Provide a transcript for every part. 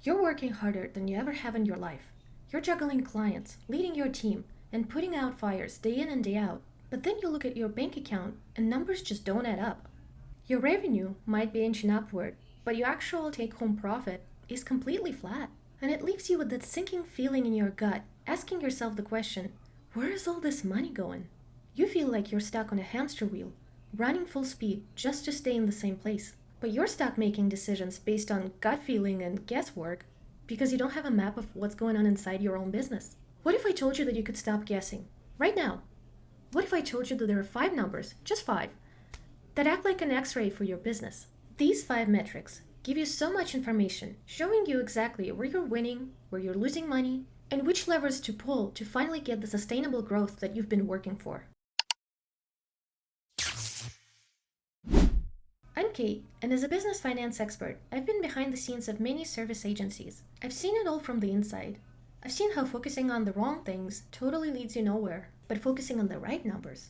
You're working harder than you ever have in your life. You're juggling clients, leading your team, and putting out fires day in and day out. But then you look at your bank account and numbers just don't add up. Your revenue might be inching upward, but your actual take home profit is completely flat. And it leaves you with that sinking feeling in your gut, asking yourself the question, where is all this money going? You feel like you're stuck on a hamster wheel, running full speed just to stay in the same place. But you're stuck making decisions based on gut feeling and guesswork because you don't have a map of what's going on inside your own business. What if I told you that you could stop guessing? Right now. What if I told you that there are 5 numbers, just 5, that act like an x-ray for your business? These 5 metrics give you so much information, showing you exactly where you're winning, where you're losing money, and which levers to pull to finally get the sustainable growth that you've been working for. I'm Kate, and as a business finance expert, I've been behind the scenes of many service agencies. I've seen it all from the inside. I've seen how focusing on the wrong things totally leads you nowhere, but focusing on the right numbers,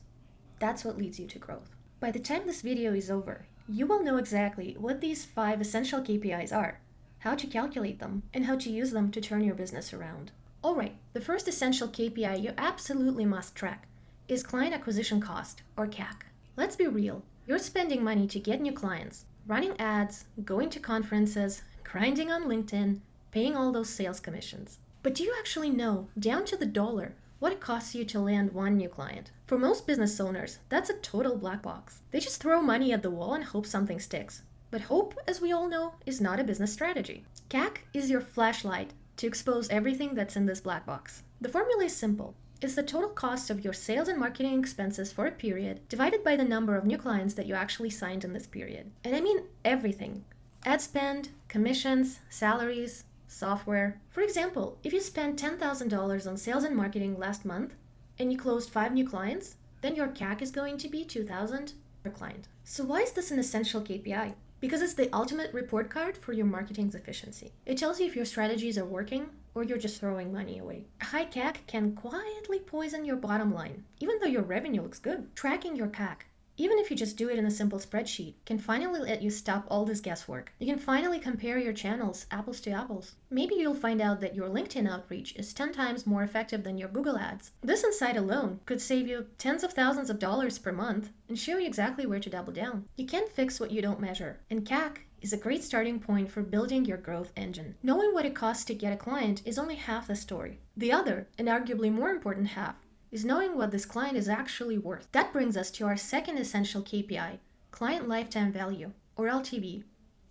that's what leads you to growth. By the time this video is over, you will know exactly what these 5 essential KPIs are, how to calculate them, and how to use them to turn your business around. Alright, the first essential KPI you absolutely must track is client acquisition cost, or CAC. Let's be real. You're spending money to get new clients, running ads, going to conferences, grinding on LinkedIn, paying all those sales commissions. But do you actually know, down to the dollar, what it costs you to land one new client? For most business owners, that's a total black box. They just throw money at the wall and hope something sticks. But hope, as we all know, is not a business strategy. CAC is your flashlight to expose everything that's in this black box. The formula is simple. It's the total cost of your sales and marketing expenses for a period divided by the number of new clients that you actually signed in this period. And I mean everything. Ad spend, commissions, salaries, software. For example, if you spent $10,000 on sales and marketing last month and you closed 5 new clients, then your CAC is going to be $2,000 per client. So why is this an essential KPI? Because it's the ultimate report card for your marketing's efficiency. It tells you if your strategies are working or you're just throwing money away. A high CAC can quietly poison your bottom line, even though your revenue looks good. Tracking your CAC, even if you just do it in a simple spreadsheet, can finally let you stop all this guesswork. You can finally compare your channels apples to apples. Maybe you'll find out that your LinkedIn outreach is 10 times more effective than your Google ads. This insight alone could save you tens of thousands of dollars per month and show you exactly where to double down. You can't fix what you don't measure, and CAC is a great starting point for building your growth engine. Knowing what it costs to get a client is only half the story. The other, and arguably more important half, is knowing what this client is actually worth. That brings us to our second essential KPI, client lifetime value, or LTV,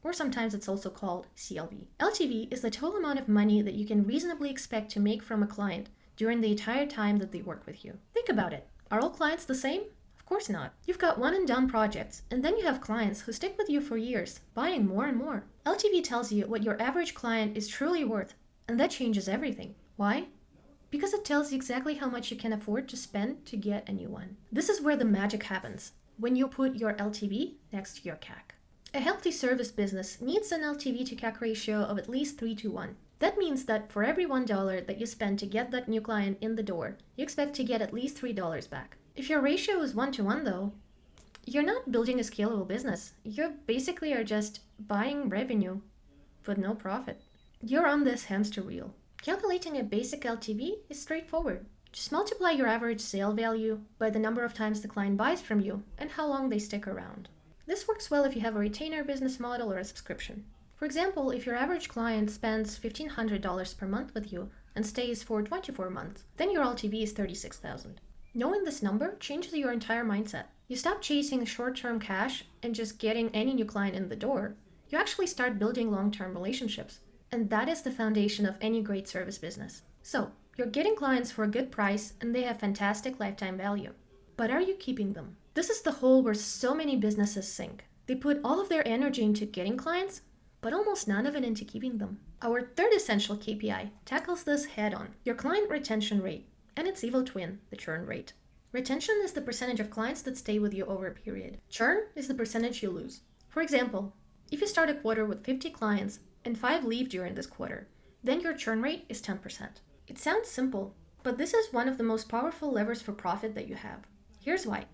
or sometimes it's also called CLV. LTV is the total amount of money that you can reasonably expect to make from a client during the entire time that they work with you. Think about it. Are all clients the same? Of course not. You've got one and done projects, and then you have clients who stick with you for years, buying more and more. LTV tells you what your average client is truly worth, and that changes everything. Why? Because it tells you exactly how much you can afford to spend to get a new one. This is where the magic happens, when you put your LTV next to your CAC. A healthy service business needs an LTV to CAC ratio of at least 3-to-1. That means that for every $1 that you spend to get that new client in the door, you expect to get at least $3 back. If your ratio is 1-to-1 though, you're not building a scalable business. You basically are just buying revenue, but no profit. You're on this hamster wheel. Calculating a basic LTV is straightforward. Just multiply your average sale value by the number of times the client buys from you and how long they stick around. This works well if you have a retainer business model or a subscription. For example, if your average client spends $1,500 per month with you and stays for 24 months, then your LTV is $36,000. Knowing this number changes your entire mindset. You stop chasing short-term cash and just getting any new client in the door. You actually start building long-term relationships. And that is the foundation of any great service business. So, you're getting clients for a good price and they have fantastic lifetime value. But are you keeping them? This is the hole where so many businesses sink. They put all of their energy into getting clients, but almost none of it into keeping them. Our third essential KPI tackles this head on, your client retention rate, and its evil twin, the churn rate. Retention is the percentage of clients that stay with you over a period. Churn is the percentage you lose. For example, if you start a quarter with 50 clients and 5 leave during this quarter, then your churn rate is 10%. It sounds simple, but this is one of the most powerful levers for profit that you have. Here's why.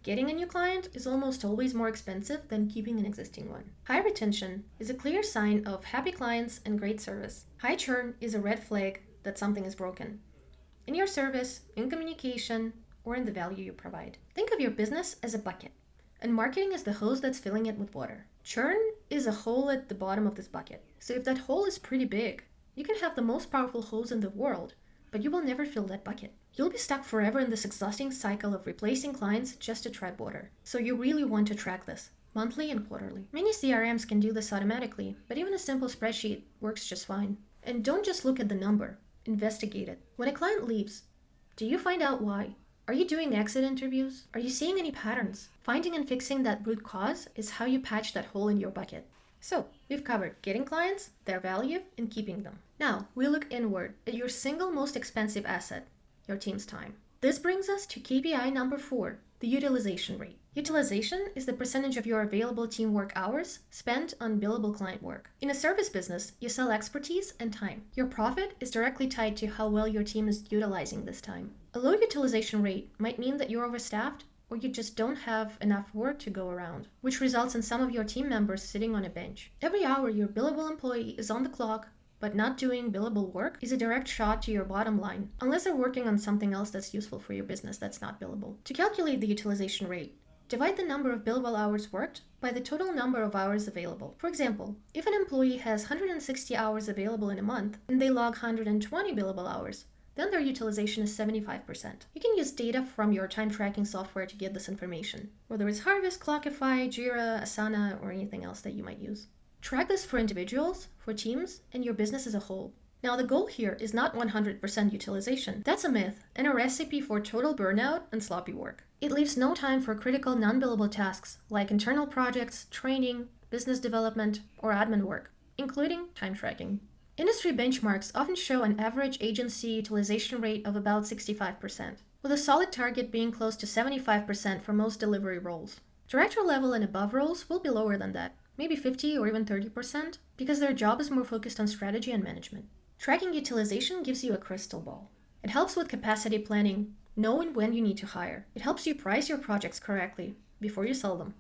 Getting a new client is almost always more expensive than keeping an existing one. High retention is a clear sign of happy clients and great service. High churn is a red flag that something is broken in your service, in communication, or in the value you provide. Think of your business as a bucket, and marketing is the hose that's filling it with water. Churn is a hole at the bottom of this bucket. So if that hole is pretty big, you can have the most powerful hose in the world, but you will never fill that bucket. You'll be stuck forever in this exhausting cycle of replacing clients just to tread water. So you really want to track this, monthly and quarterly. Many CRMs can do this automatically, but even a simple spreadsheet works just fine. And don't just look at the number, investigate it. When a client leaves, do you find out why? Are you doing exit interviews? Are you seeing any patterns? Finding and fixing that root cause is how you patch that hole in your bucket. So, we've covered getting clients, their value, and keeping them. Now, we look inward at your single most expensive asset, your team's time. This brings us to KPI number 4, the utilization rate. Utilization is the percentage of your available teamwork hours spent on billable client work. In a service business, you sell expertise and time. Your profit is directly tied to how well your team is utilizing this time. A low utilization rate might mean that you're overstaffed or you just don't have enough work to go around, which results in some of your team members sitting on a bench. Every hour your billable employee is on the clock but not doing billable work is a direct shot to your bottom line, unless they're working on something else that's useful for your business that's not billable. To calculate the utilization rate, divide the number of billable hours worked by the total number of hours available. For example, if an employee has 160 hours available in a month and they log 120 billable hours, then their utilization is 75%. You can use data from your time tracking software to get this information, whether it's Harvest, Clockify, Jira, Asana, or anything else that you might use. Track this for individuals, for teams, and your business as a whole. Now, the goal here is not 100% utilization. That's a myth and a recipe for total burnout and sloppy work. It leaves no time for critical non-billable tasks like internal projects, training, business development, or admin work, including time tracking. Industry benchmarks often show an average agency utilization rate of about 65%, with a solid target being close to 75% for most delivery roles. Director level and above roles will be lower than that, maybe 50 or even 30%, because their job is more focused on strategy and management. Tracking utilization gives you a crystal ball. It helps with capacity planning, knowing when you need to hire. It helps you price your projects correctly before you sell them.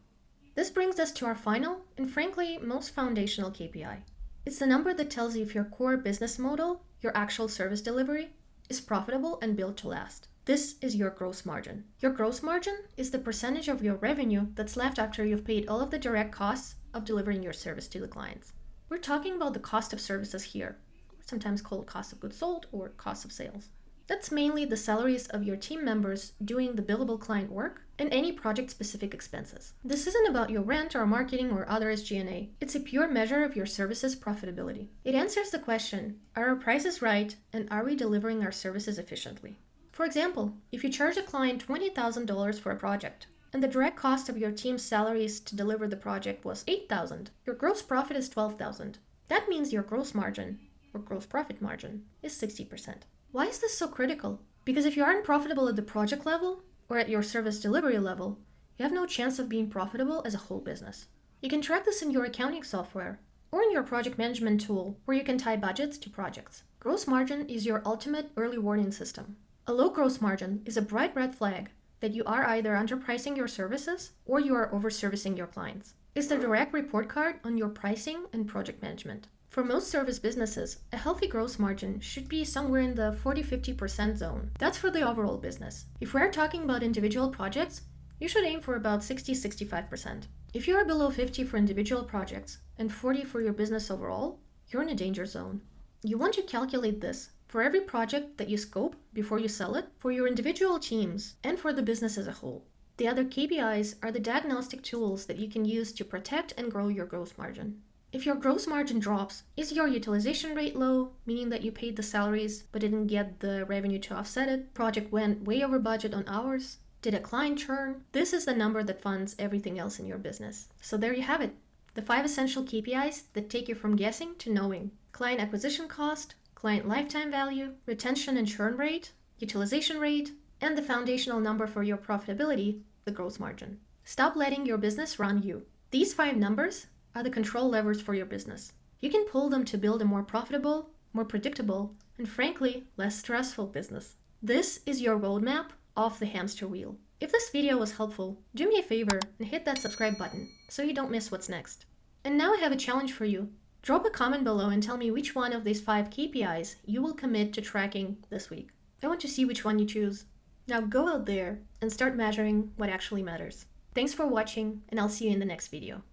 This brings us to our final and frankly most foundational KPI. It's the number that tells you if your core business model, your actual service delivery, is profitable and built to last. This is your gross margin. Your gross margin is the percentage of your revenue that's left after you've paid all of the direct costs of delivering your service to the clients. We're talking about the cost of services here, sometimes called cost of goods sold or cost of sales. That's mainly the salaries of your team members doing the billable client work and any project-specific expenses. This isn't about your rent or marketing or other SG&A. It's a pure measure of your service's profitability. It answers the question, are our prices right and are we delivering our services efficiently? For example, if you charge a client $20,000 for a project, and the direct cost of your team's salaries to deliver the project was $8,000, your gross profit is $12,000. That means your gross margin, or gross profit margin, is 60%. Why is this so critical? Because if you aren't profitable at the project level, or at your service delivery level, you have no chance of being profitable as a whole business. You can track this in your accounting software, or in your project management tool, where you can tie budgets to projects. Gross margin is your ultimate early warning system. A low gross margin is a bright red flag that you are either underpricing your services or you are overservicing your clients. It's the direct report card on your pricing and project management. For most service businesses, a healthy gross margin should be somewhere in the 40-50% zone. That's for the overall business. If we're talking about individual projects, you should aim for about 60-65%. If you are below 50 for individual projects and 40 for your business overall, you're in a danger zone. You want to calculate this for every project that you scope before you sell it, for your individual teams, and for the business as a whole. The other KPIs are the diagnostic tools that you can use to protect and grow your gross margin. If your gross margin drops, is your utilization rate low, meaning that you paid the salaries but didn't get the revenue to offset it? Project went way over budget on hours? Did a client churn? This is the number that funds everything else in your business. So there you have it. The 5 essential KPIs that take you from guessing to knowing. Client acquisition cost, client lifetime value, retention and churn rate, utilization rate, and the foundational number for your profitability, the gross margin. Stop letting your business run you. These 5 numbers are the control levers for your business. You can pull them to build a more profitable, more predictable, and frankly, less stressful business. This is your roadmap off the hamster wheel. If this video was helpful, do me a favor and hit that subscribe button so you don't miss what's next. And now I have a challenge for you. Drop a comment below and tell me which one of these 5 KPIs you will commit to tracking this week. I want to see which one you choose. Now go out there and start measuring what actually matters. Thanks for watching, and I'll see you in the next video.